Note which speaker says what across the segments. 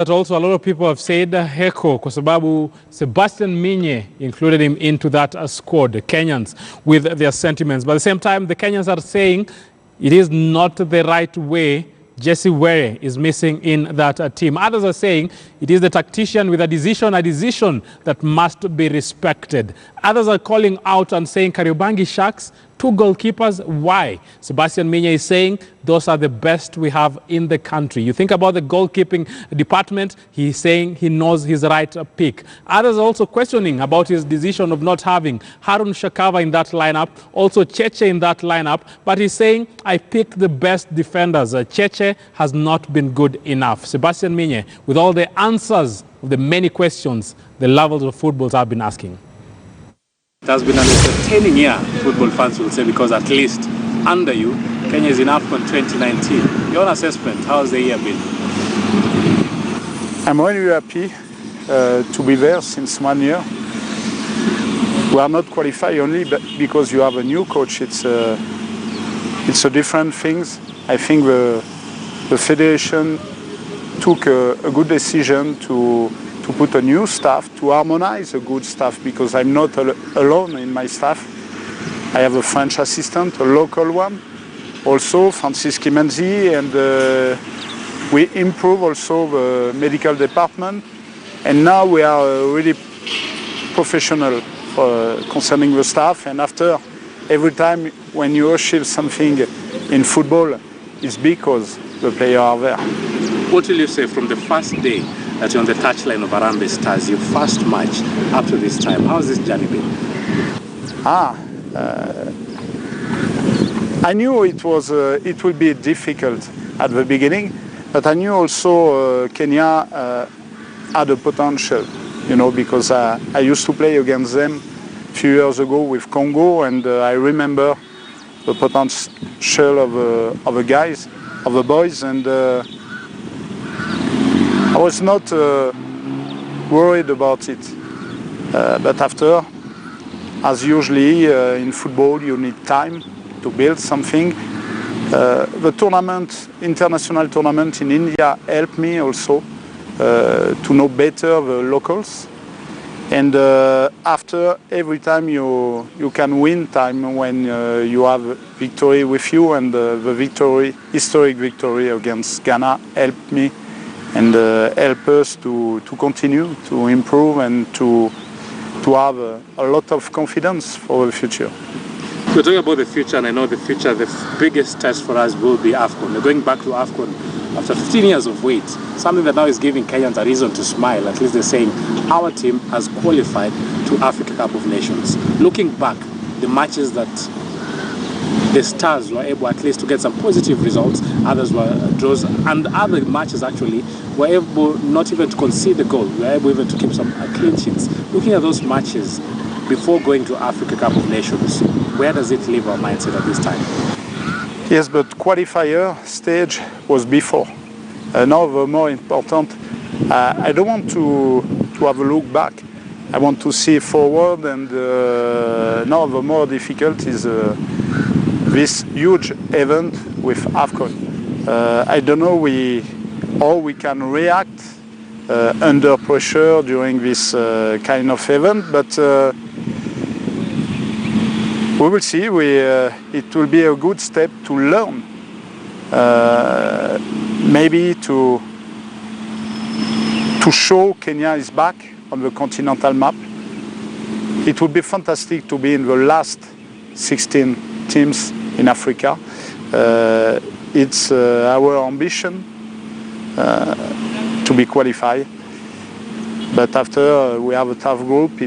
Speaker 1: That also a lot of people have said Heko kwa sababu Sebastian Minye included him into that squad, the Kenyans, with their sentiments. But at the same time, the Kenyans are saying it is not the right way. Jesse Were is missing in that team. Others are saying it is the tactician with a decision that must be respected. Others are calling out and saying Kariobangi Sharks, 2 goalkeepers, why? Sebastian Minye is saying those are the best we have in the country. You think about the goalkeeping department, he's saying he knows his right pick. Others are also questioning about his decision of not having Harun Shakava in that lineup, also Cheche in that lineup, but he's saying, I picked the best defenders. Cheche has not been good enough. Sebastian Minye, with all the answers of the many questions the lovers of football have been asking.
Speaker 2: It has been an entertaining year, football fans will say, because at least under you, Kenya is in AFCON 2019. Your assessment, how has the year been?
Speaker 3: I'm really happy to be there since 1 year. We are not qualified only because you have a new coach. It's a different things. I think the federation took a good decision to put a new staff, to harmonize a good staff, because I'm not alone in my staff. I have a French assistant, a local one, also Francis Kimenzi, and we improve also the medical department. And now we are really professional concerning the staff. And after, every time when you achieve something in football, it's because the players are there.
Speaker 2: What will you say from the first day that you're on the touchline of Harambee Stars, your first match up to this time? How's this journey been?
Speaker 3: I knew it would be difficult at the beginning, but I knew also Kenya had a potential, you know, because I used to play against them a few years ago with Congo, and I remember the potential of the guys, of the boys, and I was not worried about it. But after, as usually in football, you need time to build something. The tournament, international tournament in India helped me also to know better the locals. And after, every time you can win time when you have victory with you, and the historic victory against Ghana helped me and help us to continue to improve and to have a lot of confidence for the future.
Speaker 2: We're talking about the future, and I know the future, the biggest test for us will be AFCON. We're going back to AFCON after 15 years of wait, something that now is giving Kenyans a reason to smile. At least they're saying our team has qualified to Africa Cup of Nations. Looking back, the matches that the Stars were able at least to get some positive results, others were draws, and other matches actually were able not even to concede the goal. We were able even to keep some clean sheets. Looking at those matches before going to Africa Cup of Nations, where does it leave our mindset at this time?
Speaker 3: Yes, but qualifier stage was before. Now the more important, I don't want to have a look back. I want to see forward, and now the more difficult is this huge event with AFCON. I don't know how we can react under pressure during this kind of event, but we will see. It will be a good step to learn, maybe to show Kenya is back on the continental map. It would be fantastic to be in the last 16 teams in Africa. It's our ambition to be qualified. But after we have a tough group,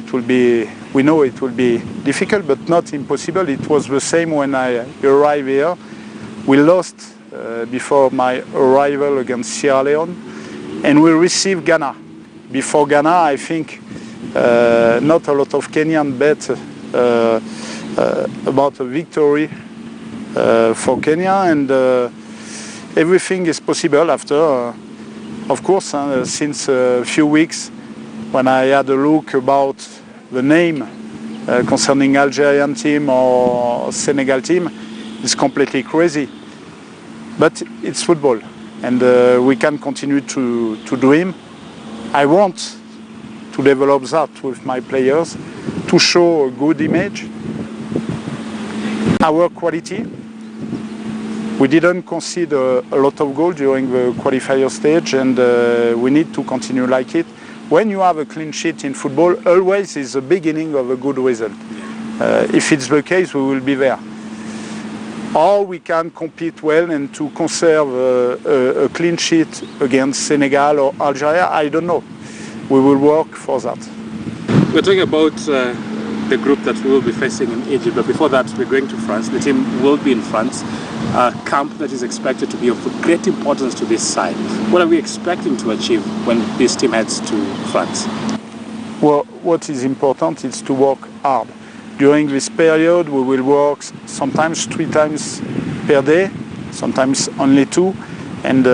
Speaker 3: we know it will be difficult, but not impossible. It was the same when I arrived here. We lost before my arrival against Sierra Leone, and we received Ghana. Before Ghana, I think not a lot of Kenyan bet about a victory for Kenya, and everything is possible after. Of course, since a few weeks, when I had a look about the name concerning Algerian team or Senegal team, it's completely crazy. But it's football, and we can continue to dream. I want to develop that with my players, to show a good image, our quality. We didn't concede a lot of goals during the qualifier stage, and we need to continue like it. When you have a clean sheet in football, always is the beginning of a good result. If it's the case, we will be there. Or we can compete well and to conserve a clean sheet against Senegal or Algeria, I don't know. We will work for that.
Speaker 2: We're talking about the group that we will be facing in Egypt, but before that we're going to France. The team will be in France, a camp that is expected to be of great importance to this side. What are we expecting to achieve when this team heads to France?
Speaker 3: Well, what is important is to work hard. During this period we will work sometimes 3 times per day, sometimes only 2, and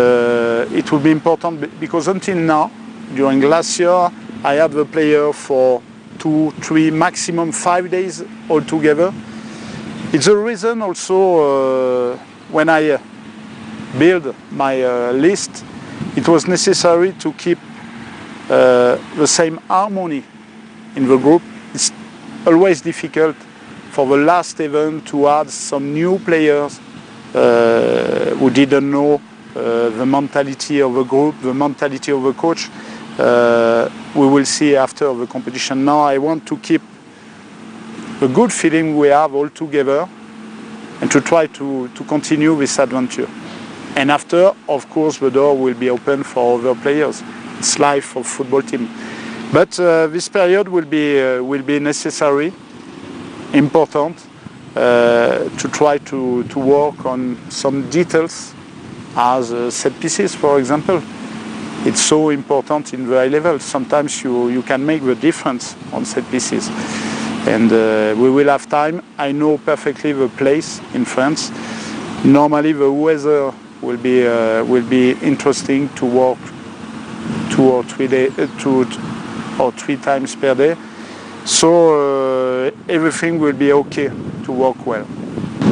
Speaker 3: it will be important because until now, during last year, I had the player for 2, 3, maximum 5 days altogether. It's a reason also when I build my list, it was necessary to keep the same harmony in the group. It's always difficult for the last event to add some new players who didn't know the mentality of the group, the mentality of the coach. We will see after the competition. Now I want to keep the good feeling we have all together and to try to continue this adventure. And after, of course, the door will be open for other players. It's life for football team. But this period will be necessary, important, to try to work on some details as set pieces, for example. It's so important in the high level. Sometimes you can make the difference on set pieces. And we will have time. I know perfectly the place in France. Normally the weather will be interesting to work 2 or 3 times per day. So everything will be okay to work well.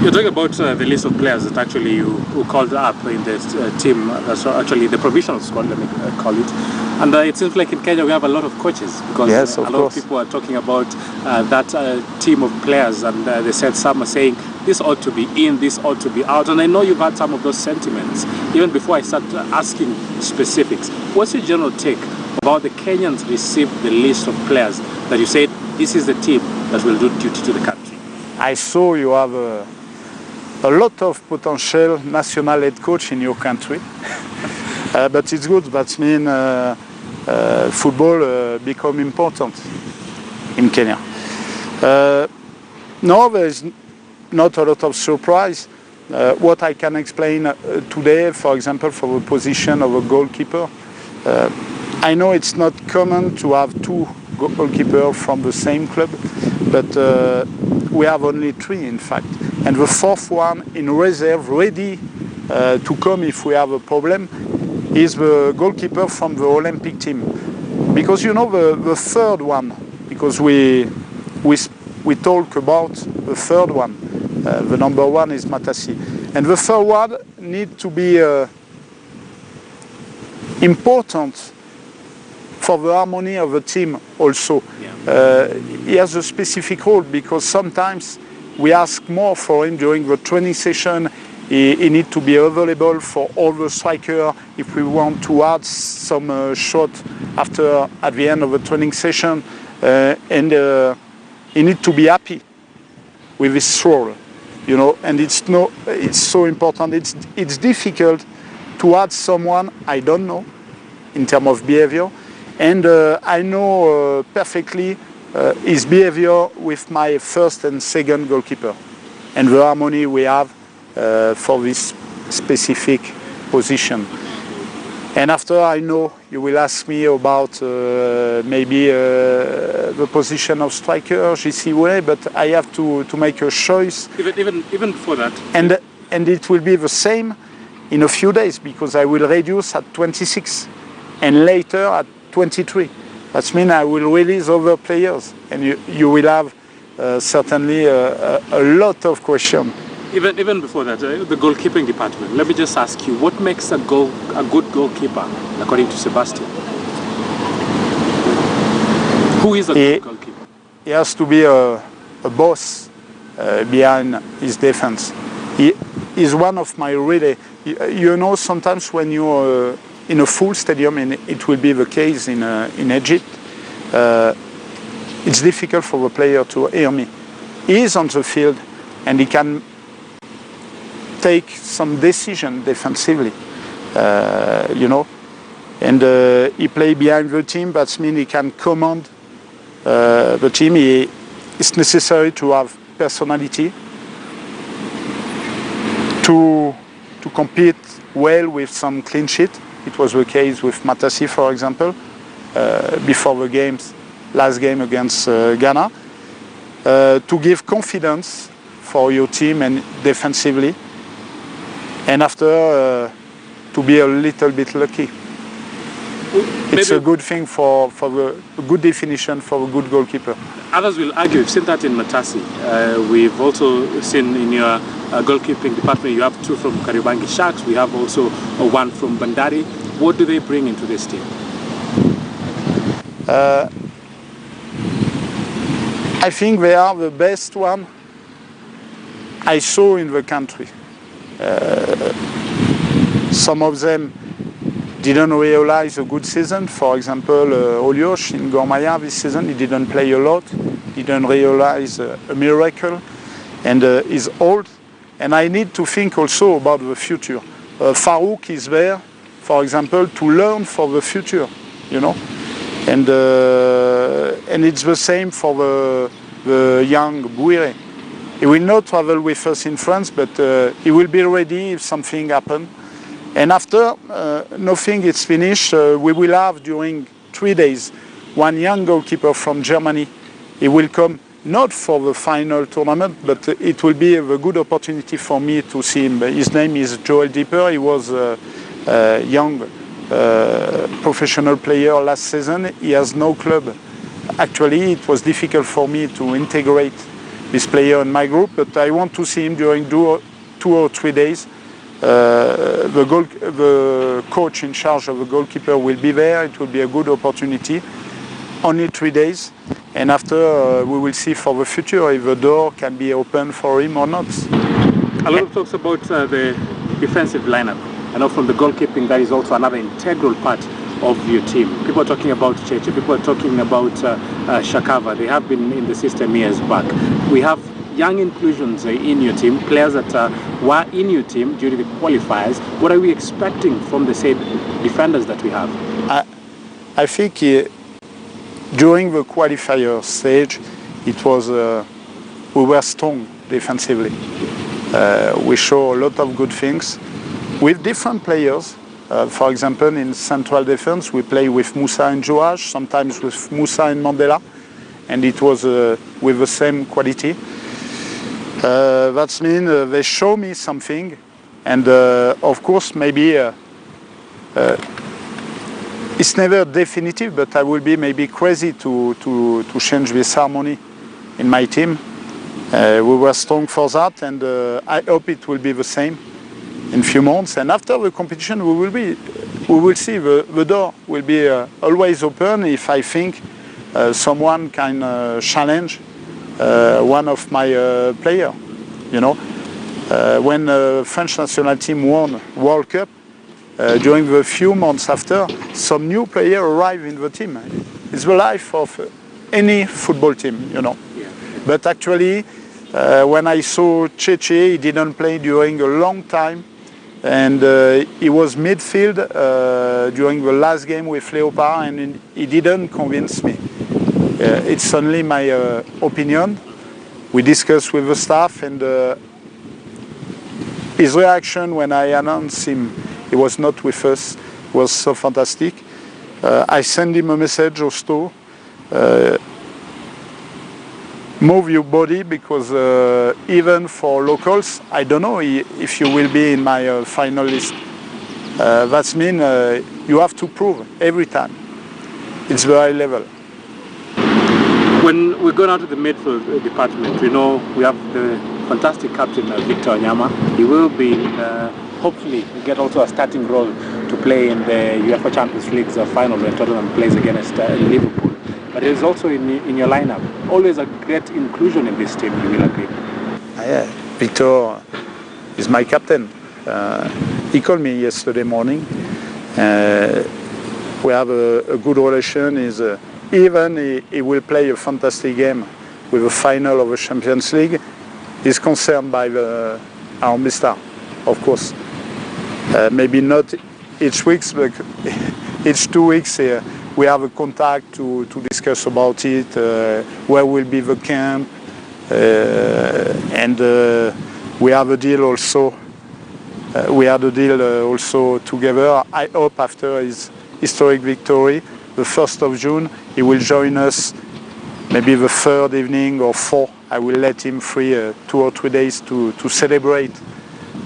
Speaker 2: You're talking about the list of players that actually you called up in the team, actually the provisional squad, let me call it. And it seems like in Kenya we have a lot of coaches because
Speaker 3: yes,
Speaker 2: a lot of people are talking about that team of players, and they said some are saying this ought to be in, this ought to be out. And I know you've had some of those sentiments. Even before I start asking specifics, what's your general take about the Kenyans received the list of players that you said this is the team that will do duty to the country?
Speaker 3: I saw you have a lot of potential national head coach in your country, but it's good. That means football become important in Kenya. No, there is not a lot of surprise. What I can explain today, for example, for the position of a goalkeeper, I know it's not common to have 2 goalkeepers from the same club, but we have only 3 in fact. And the 4th one in reserve, ready to come if we have a problem, is the goalkeeper from the Olympic team. Because you know the 3rd one, because we talk about the 3rd one, the number 1 is Matassi. And the 3rd one needs to be important for the harmony of the team also. Yeah. He has a specific role because sometimes we ask more for him during the training session. He needs to be available for all the strikers if we want to add some shot at the end of the training session, and he needs to be happy with his role, you know. And it's so important. It's difficult to add someone I don't know in terms of behavior, and I know perfectly his behavior with my 1st and 2nd goalkeeper, and the harmony we have for this specific position. And after, I know you will ask me about maybe the position of striker, JC Way, but I have to make a choice.
Speaker 2: Even for that.
Speaker 3: And it will be the same in a few days because I will reduce at 26 and later at 23. That means I will release other players, and you will have certainly a lot of questions.
Speaker 2: Even before that, the goalkeeping department. Let me just ask you, what makes a good goalkeeper, according to Sebastian? Who is a good goalkeeper?
Speaker 3: He has to be a boss behind his defense. He is one of my really, you know, sometimes when you're in a full stadium, and it will be the case in Egypt, it's difficult for the player to hear me. He is on the field and he can take some decision defensively, you know, and he play behind the team. That means he can command the team. It's necessary to have personality to compete well with some clean sheet. It was the case with Matassi, for example, before the games, last game against Ghana. To give confidence for your team and defensively, and after to be a little bit lucky. It's a good thing for a good definition for a good goalkeeper.
Speaker 2: Others will argue, we've seen that in Matassi. We've also seen in your goalkeeping department, you have two from Kariobangi Sharks. We have also one from Bandari. What do they bring into this team?
Speaker 3: I think they are the best one I saw in the country. Some of them didn't realize a good season. For example, Oliosh in Gor Mahia this season, he didn't play a lot, didn't realize a miracle, and is old. And I need to think also about the future. Farouk is there, for example, to learn for the future, you know. And it's the same for the young Bouire. He will not travel with us in France, but he will be ready if something happens. And after nothing is finished, we will have during 3 days one young goalkeeper from Germany. He will come not for the final tournament, but it will be a good opportunity for me to see him. His name is Joel Dipper. He was a young professional player last season. He has no club. Actually, it was difficult for me to integrate this player in my group, but I want to see him during 2 or 3 days. The coach in charge of the goalkeeper will be there. It will be a good opportunity. Only 3 days, and after we will see for the future if the door can be open for him or not.
Speaker 2: A lot of talks about the defensive lineup. I know from the goalkeeping that is also another integral part of your team. People are talking about Cheche, people are talking about Shakava. They have been in the system years back. We have young inclusions in your team, players that were in your team during the qualifiers. What are we expecting from the said defenders that we have?
Speaker 3: I think during the qualifier stage, it was we were strong defensively. We show a lot of good things with different players. For example, in central defense, we play with Moussa and Joach, sometimes with Moussa and Mandela, and it was with the same quality. That means they show me something, and of course, maybe it's never definitive, but I will be maybe crazy to change this harmony in my team. We were strong for that, and I hope it will be the same in few months. And after the competition, we will see. The door will be always open if I think someone can challenge one of my player. You know, when the French national team won World Cup, during the few months after, some new player arrived in the team. It's the life of any football team, you know.
Speaker 2: Yeah.
Speaker 3: But actually, when I saw Cheche, he didn't play during a long time, and he was midfield during the last game with Leopard, and he didn't convince me. It's only my opinion. We discussed with the staff, and his reaction when I announced him he was not with us was so fantastic. I sent him a message also. Move your body, because even for locals, I don't know if you will be in my final list. That means you have to prove every time. It's very high level.
Speaker 2: When we go down to the midfield department, we know we have the fantastic captain Victor Wanyama. He will be hopefully get also a starting role to play in the UEFA Champions League's final when Tottenham plays against Liverpool. but he's also in your lineup. Always a great inclusion in this team, you will agree.
Speaker 3: Yeah, Victor is my captain. He called me yesterday morning. We have a good relation. He will play a fantastic game with a final of the Champions League. He's concerned by our Mr. Of course. Maybe not each week, but each 2 weeks we have a contact to discuss about it, where will be the camp, and we have a deal also. We had a deal also together. I hope after his historic victory, the 1st of June, he will join us, maybe the 3rd evening or 4th. I will let him free 2 or 3 days to celebrate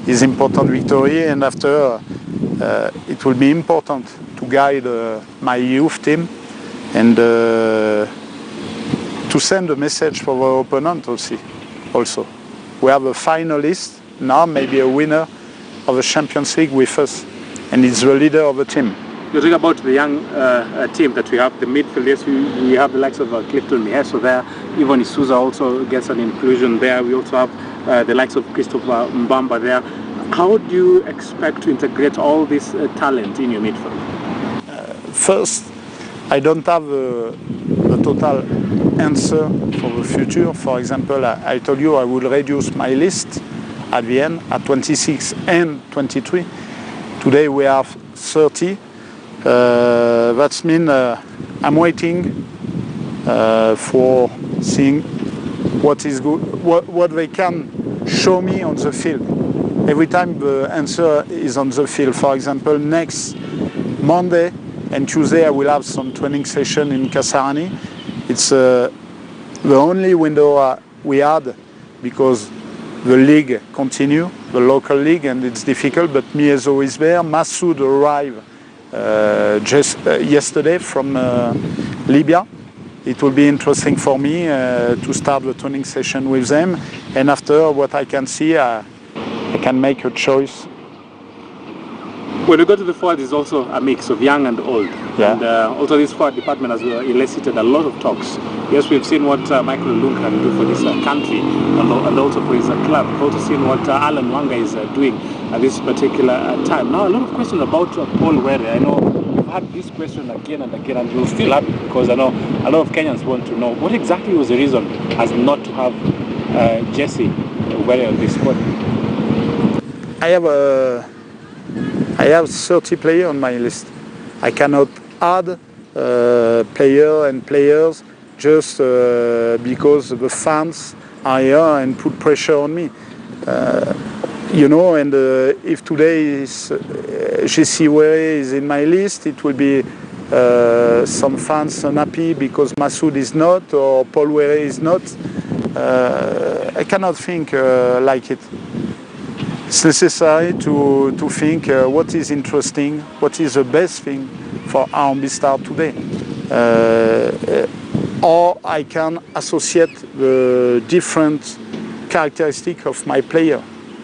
Speaker 3: his important victory, and after it will be important to guide my youth team and to send a message for our opponent also. We have a finalist, now maybe a winner of the Champions League with us, and it's the leader of the team.
Speaker 2: You think about the young team that we have, the midfielders, we have the likes of Clifton Mieso there, Ivan Isuza also gets an inclusion there. We also have the likes of Christopher Mbamba there. How do you expect to integrate all this talent in your midfield?
Speaker 3: First, I don't have a total answer for the future. For example, I told you I will reduce my list at the end at 26 and 23. Today we have 30. That means I'm waiting for seeing what is good, what they can show me on the field. Every time the answer is on the field. For example, next Monday and Tuesday I will have some training session in Kasarani. It's the only window we had because the league continue, the local league, and it's difficult. But Mieso is there. Masoud arrived just yesterday from Libya. It will be interesting for me to start the training session with them, and after what I can see, I can make a choice.
Speaker 2: When we go to the forward, there's also a mix of young and old.
Speaker 3: Yeah.
Speaker 2: And also this forward department has elicited a lot of talks. Yes, we've seen what Michael Olunga can do for this country and also for his club. We've also seen what Alan Wanga is doing at this particular time. Now, a lot of questions about Paul Were. I know we've had this question again and again, and we'll still have it because I know a lot of Kenyans want to know what exactly was the reason as not to have Jesse Were on this squad.
Speaker 3: I have 30 players on my list. I cannot add players just because the fans are here and put pressure on me. And if today is Jesse Were is in my list, it will be some fans unhappy because Masoud is not or Paul Were is not. I cannot think like it. It's necessary to think what is interesting, what is the best thing for Harambee Star today. Or I can associate the different characteristics of my player,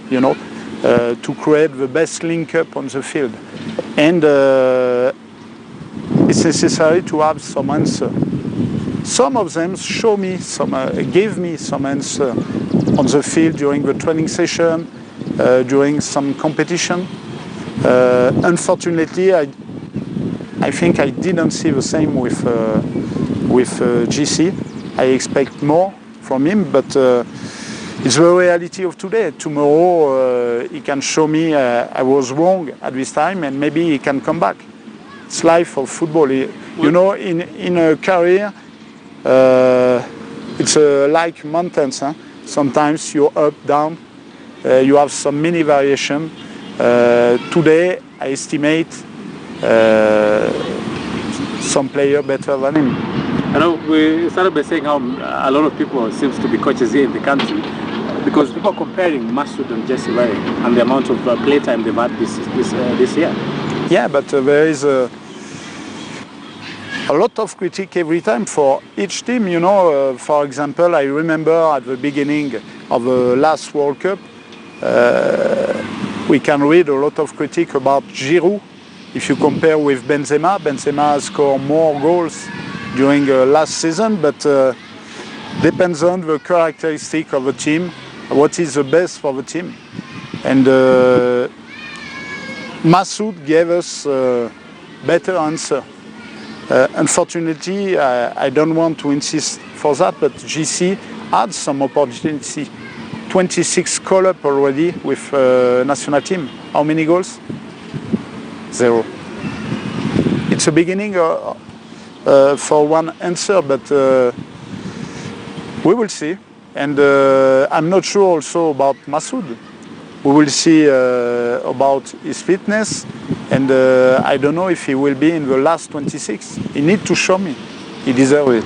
Speaker 3: to create the best link up on the field. And it's necessary to have some answer. Some of them gave me some answer on the field during the training session, during some competition. Unfortunately, I think I didn't see the same with GC. I expect more from him, but it's the reality of today. Tomorrow he can show me I was wrong at this time, and maybe he can come back. It's life of football. In a career, it's like mountains. Sometimes you're up, down. You have some mini variation. Today, I estimate some player better than him.
Speaker 2: I know we started by saying how a lot of people seems to be coaches here in the country because people are comparing Masoud and Jesse Were and the amount of playtime they've had this year.
Speaker 3: Yeah, but there is a lot of critique every time for each team. For example, I remember at the beginning of the last World Cup, we can read a lot of critique about Giroud. If you compare with Benzema, Benzema scored more goals during last season, but depends on the characteristic of the team, what is the best for the team. And Masoud gave us a better answer. Unfortunately, I don't want to insist for that, but GC had some opportunity. 26 call-up already with national team. How many goals? 0. It's a beginning for one answer, but we will see. And I'm not sure also about Masoud. We will see about his fitness, and I don't know if he will be in the last 26. He needs to show me. He deserves it.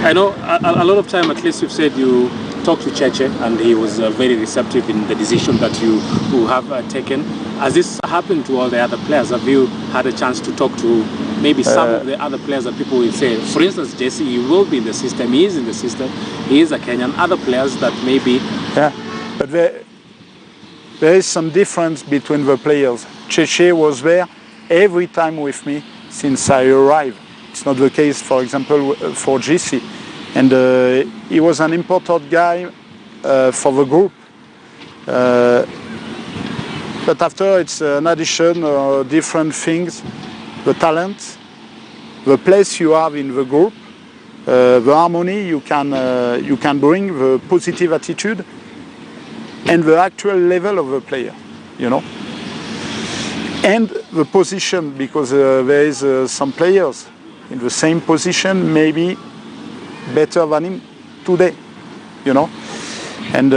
Speaker 2: I know a lot of time, at least you've said you talked to Cheche and he was very receptive in the decision that you have taken. Has this happened to all the other players? Have you had a chance to talk to maybe some of the other players that people will say, for instance, Jesse, he will be in the system, he is in the system, he is a Kenyan, other players that maybe...
Speaker 3: Yeah, but there is some difference between the players. Cheche was there every time with me since I arrived. It's not the case, for example, for GC. And he was an important guy for the group. But after, it's an addition of different things. The talent, the place you have in the group, the harmony you can bring, the positive attitude, and the actual level of the player, you know. And the position, because there is some players in the same position, maybe better than him today, you know. And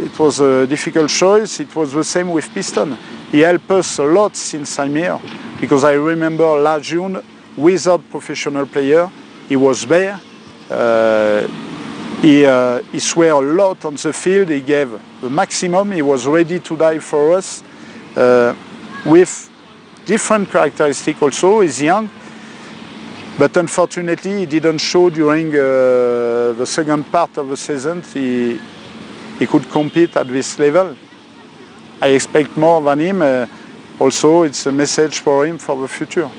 Speaker 3: it was a difficult choice. It was the same with Piston. He helped us a lot since I'm here, because I remember last June, without professional player, he was there. He swore a lot on the field. He gave the maximum. He was ready to die for us, with different characteristics also. He's young. But unfortunately, he didn't show during the second part of the season. He could compete at this level. I expect more than him. Also, it's a message for him for the future.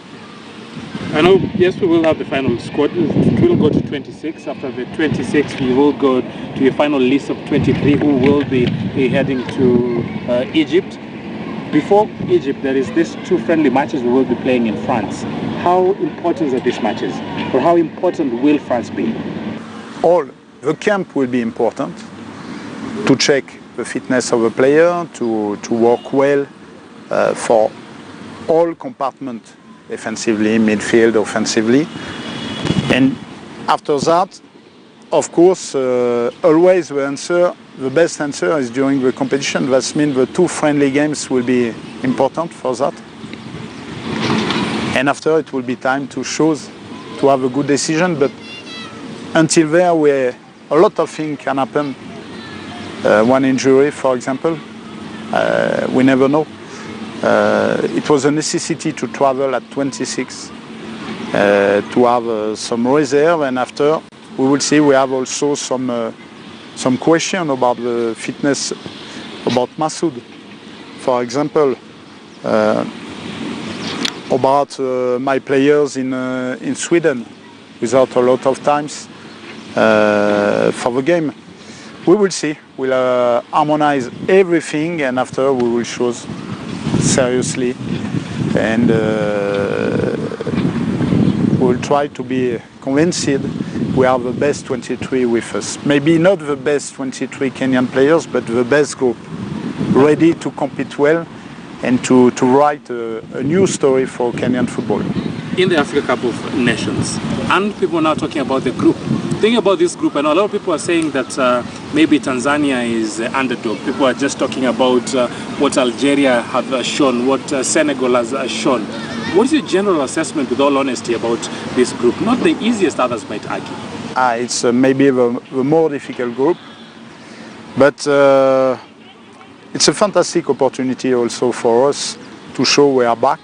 Speaker 2: I know, yes, we will have the final squad. It will go to 26. After the 26, we will go to your final list of 23 who will be heading to Egypt. Before Egypt, there is these 2 friendly matches we will be playing in France. How important are these matches? Or how important will France be?
Speaker 3: All. The camp will be important to check the fitness of the player, to work well for all compartments, defensively, midfield, offensively. And after that, of course, always the best answer is during the competition. That means the 2 friendly games will be important for that. And after, it will be time to choose, to have a good decision. But until there, a lot of things can happen. One injury, for example, we never know. It was a necessity to travel at 26, to have some reserve, and after we will see. We have also some question about the fitness about Masoud, for example, about my players in Sweden, without a lot of times for the game. We will see. We'll harmonize everything, and after we will choose seriously, and we'll try to be convinced we have the best 23 with us. Maybe not the best 23 Kenyan players, but the best group, ready to compete well and to write a new story for Kenyan football.
Speaker 2: In the Africa Cup of Nations, and people are now talking about the group. Thinking about this group, I know a lot of people are saying that maybe Tanzania is the underdog. People are just talking about what Algeria have shown, what Senegal has shown. What is your general assessment, with all honesty, about this group? Not the easiest, others might argue.
Speaker 3: It's maybe the more difficult group, but it's a fantastic opportunity also for us to show we are back,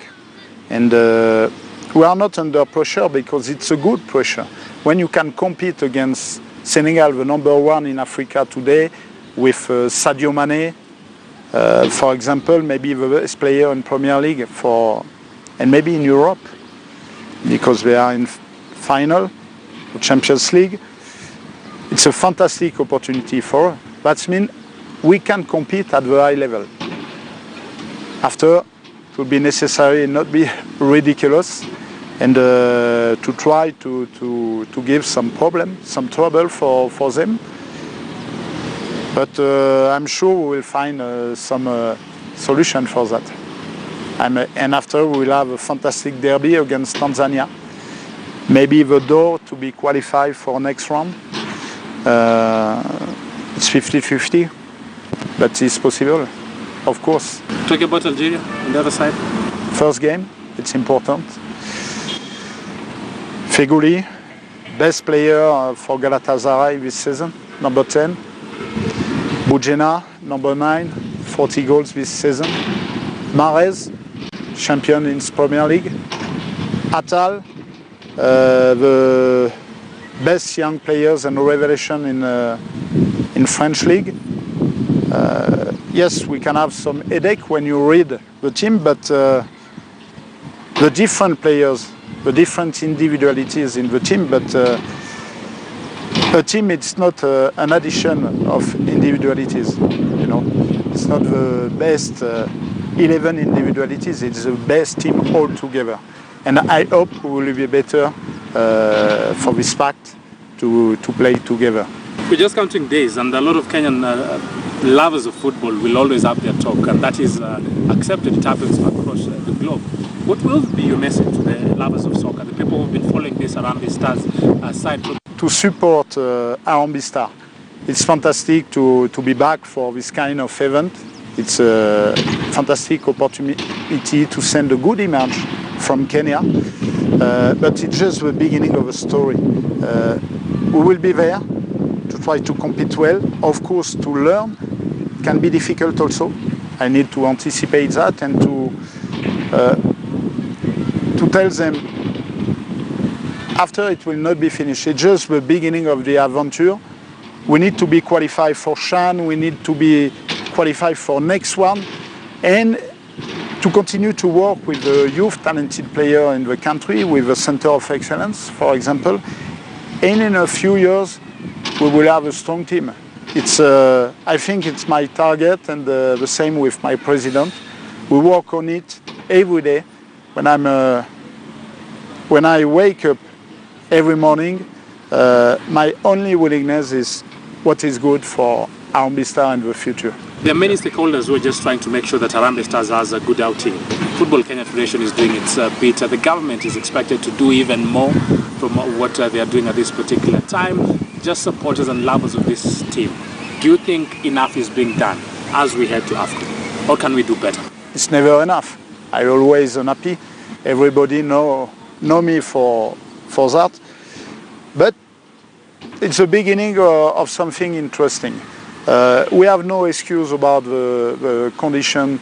Speaker 3: and we are not under pressure because it's a good pressure. When you can compete against Senegal, the #1 in Africa today, with Sadio Mane, for example, maybe the best player in Premier League, and maybe in Europe, because they are in final, the Champions League. It's a fantastic opportunity for us. That means we can compete at the high level. After, it will be necessary not be ridiculous and to try to give some problem, some trouble for them. But I'm sure we will find some solution for that. And after we will have a fantastic derby against Tanzania. Maybe the door to be qualified for next round. It's 50-50, but it's possible, of course.
Speaker 2: Talk about Algeria on the other side.
Speaker 3: First game, it's important. Feghouli, best player for Galatasaray this season, number 10. Boudjena, number 9, 40 goals this season. Mahrez, champion in Premier League. Attal, the best young players and revelation in French league. Yes, we can have some headache when you read the team, but the different players, the different individualities in the team, but a team, it's not an addition of individualities, you know. It's not the best 11 individualities, it's the best team all together. And I hope we will be better for this fact to play together.
Speaker 2: We're just counting days, and a lot of Kenyan lovers of football will always have their talk, and that is accepted. It happens across the globe. What will be your message to the lovers of soccer, the people who've been following this Harambee Stars side?
Speaker 3: To support Harambee Star. It's fantastic to be back for this kind of event. It's a fantastic opportunity to send a good image from Kenya, but it's just the beginning of a story. We will be there to try to compete well. Of course, to learn can be difficult also. I need to anticipate that and to tell them after it will not be finished. It's just the beginning of the adventure. We need to be qualified for CHAN, we need to be qualified for next one, and to continue to work with the youth talented player in the country, with a center of excellence, for example. And in a few years, we will have a strong team. It's, I think it's my target, and the same with my president. We work on it every day. When I wake up every morning, my only willingness is what is good for Harambee Star in the future.
Speaker 2: There are many stakeholders who are just trying to make sure that Harambee Stars has a good outing. Football Kenya Federation is doing its bit. The government is expected to do even more from what they are doing at this particular time. Just supporters and lovers of this team, do you think enough is being done as we head to AFCON? Or can we do better?
Speaker 3: It's never enough. I'm always unhappy. Everybody know me for that. But it's the beginning of something interesting. We have no excuse about the condition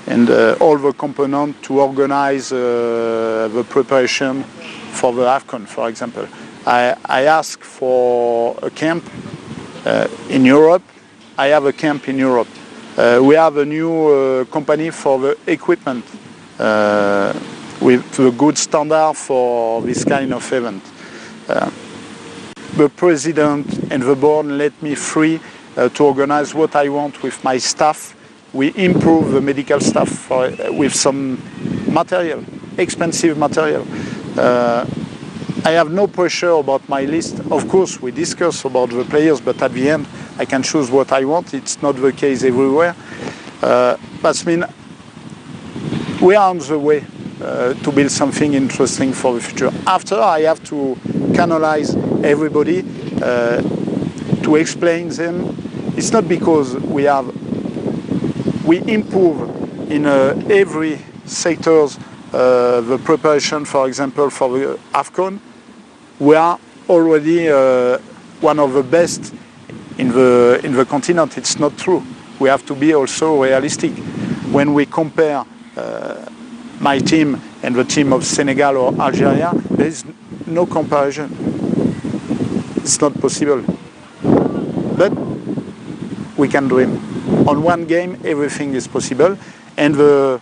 Speaker 3: and all the components to organize the preparation for the AFCON, for example. I ask for a camp in Europe. I have a camp in Europe. We have a new company for the equipment with a good standard for this kind of event. The president and the board let me free to organize what I want with my staff. We improve the medical staff with some material, expensive material. I have no pressure about my list. Of course, we discuss about the players, but at the end, I can choose what I want. It's not the case everywhere. That means we are on the way to build something interesting for the future. After, I have to canalize everybody to explain them. It's not because we improve in every sectors the preparation, for example, for the AFCON. We are already one of the best in the continent. It's not true. We have to be also realistic. When we compare my team and the team of Senegal or Algeria, there is no comparison. It's not possible. But we can dream. On one game, everything is possible. And the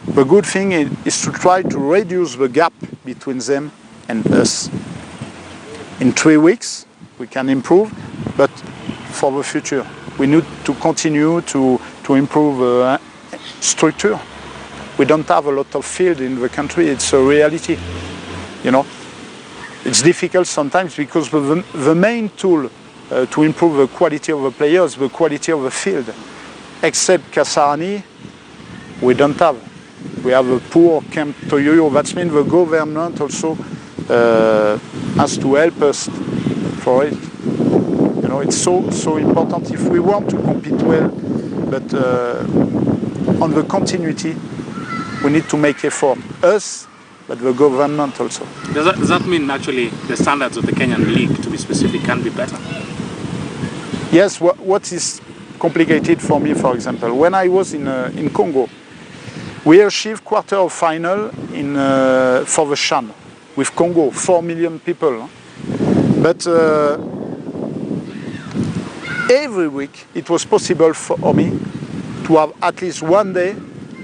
Speaker 3: good thing is to try to reduce the gap between them and us. In 3 weeks, we can improve, but for the future, we need to continue to improve structure. We don't have a lot of field in the country. It's a reality, you know. It's difficult sometimes because the main tool to improve the quality of the players, the quality of the field. Except Kasarani, we don't have. We have a poor Camp Toyoyo. That means the government also has to help us for it. You know, it's so important if we want to compete well, but on the continuity, we need to make effort. Us, but the government also.
Speaker 2: Does that mean actually the standards of the Kenyan league, to be specific, can be better?
Speaker 3: Yes, what is complicated for me, for example, when I was in Congo, we achieved quarter of final for the CHAN with Congo, 4 million people. But every week it was possible for me to have at least one day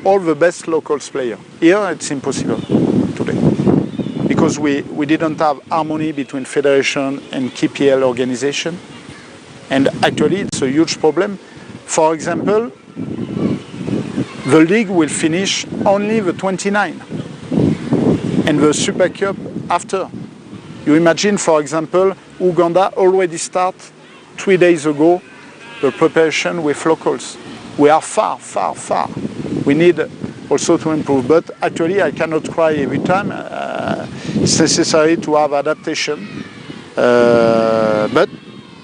Speaker 3: all the best locals players. Here it's impossible today because we didn't have harmony between federation and KPL organization. And actually it's a huge problem. For example, the league will finish only the 29 and the Super Cup after. You imagine, for example, Uganda already start 3 days ago the preparation with locals. We are far. We need also to improve, but actually I cannot cry every time. It's necessary to have adaptation, but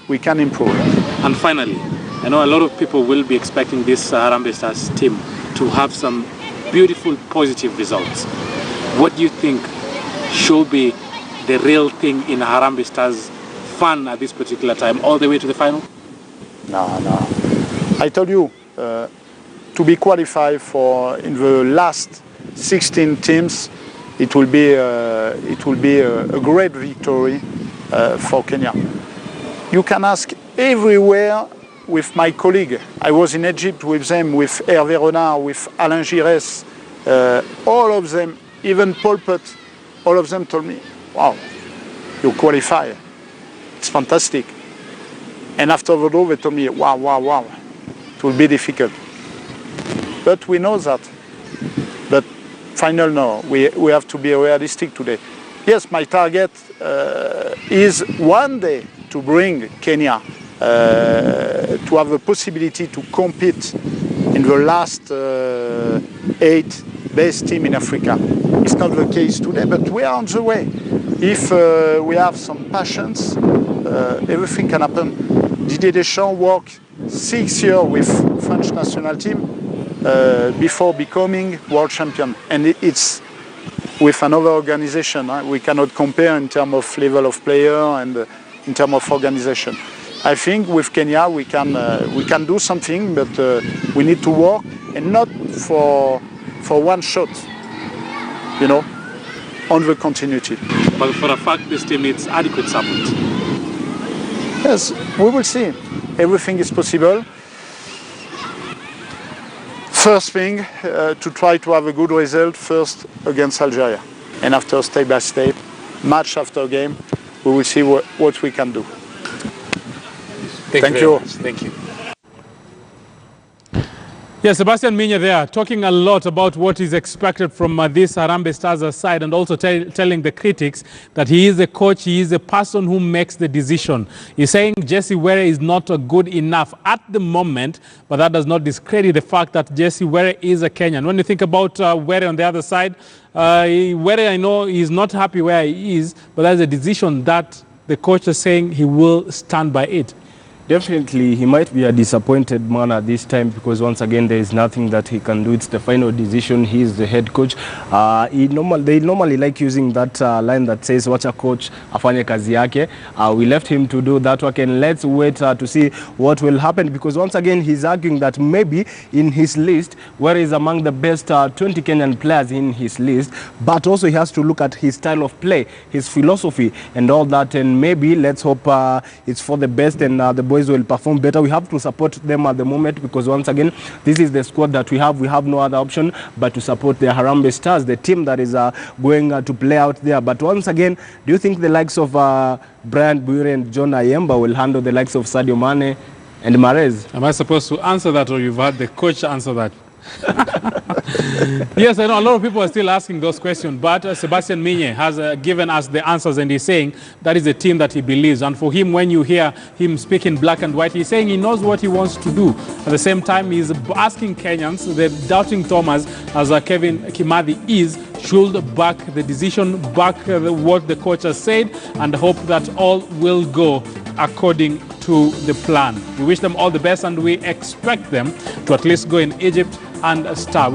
Speaker 3: we can improve.
Speaker 2: And finally, I know a lot of people will be expecting this Harambee Stars team to have some beautiful positive results. What do you think should be the real thing in Harambee Stars fun at this particular time, all the way to the final?
Speaker 3: No. I told you, to be qualified for in the last 16 teams, it will be a great victory for Kenya. You can ask everywhere with my colleague. I was in Egypt with them, with Hervé Renard, with Alain Giresse, all of them, even Paul Pot, all of them told me, wow, you qualify. It's fantastic. And after the draw, they told me, wow, it will be difficult. But we know that. But final, no, we have to be realistic today. Yes, my target is one day to bring Kenya to have the possibility to compete in the last 8 best team in Africa. It's not the case today, but we are on the way. If we have some passions, everything can happen. Didier Deschamps worked 6 years with French national team before becoming world champion, and it's with another organization. We cannot compare in terms of level of player and in terms of organization. I think with Kenya we can do something, but we need to work, and not for one shot, you know, on the continuity.
Speaker 2: But for a fact, this team needs adequate support.
Speaker 3: Yes, we will see. Everything is possible. First thing, to try to have a good result first against Algeria. And after, step by step, match after game, we will see what we can do.
Speaker 2: Thank you. Thank you.
Speaker 1: Yes, Sebastian Minye there, talking a lot about what is expected from this Harambee Stars side, and also telling the critics that he is a coach, he is a person who makes the decision. He's saying Jesse Were is not good enough at the moment, but that does not discredit the fact that Jesse Were is a Kenyan. When you think about Were on the other side, Were, I know he's not happy where he is, but that's a decision that the coach is saying he will stand by it.
Speaker 4: Definitely, he might be a disappointed man at this time because once again, there is nothing that he can do. It's the final decision. He is the head coach. They normally like using that line that says, "Wacha coach afanye kazi yake." We left him to do that work, and let's wait to see what will happen, because once again, he's arguing that maybe in his list, where is among the best 20 Kenyan players in his list, but also he has to look at his style of play, his philosophy, and all that, and maybe let's hope it's for the best, and the boys boys will perform better. We have to support them at the moment because once again, this is the squad that we have. We have no other option but to support the Harambee Stars, the team that is going to play out there. But once again, do you think the likes of Brian Bure and John Ayemba will handle the likes of Sadio Mane and Mahrez?
Speaker 1: Am I supposed to answer that, or you've had the coach answer that? Yes, I know a lot of people are still asking those questions, but Sebastian Minye has given us the answers, and he's saying that is the team that he believes. And for him, when you hear him speak in black and white, he's saying he knows what he wants to do. At the same time, he's asking Kenyans, the doubting Thomas, as Kevin Kimathi is, should back the decision, back what the coach has said, and hope that all will go according to the plan. We wish them all the best, and we expect them to at least go in Egypt and start.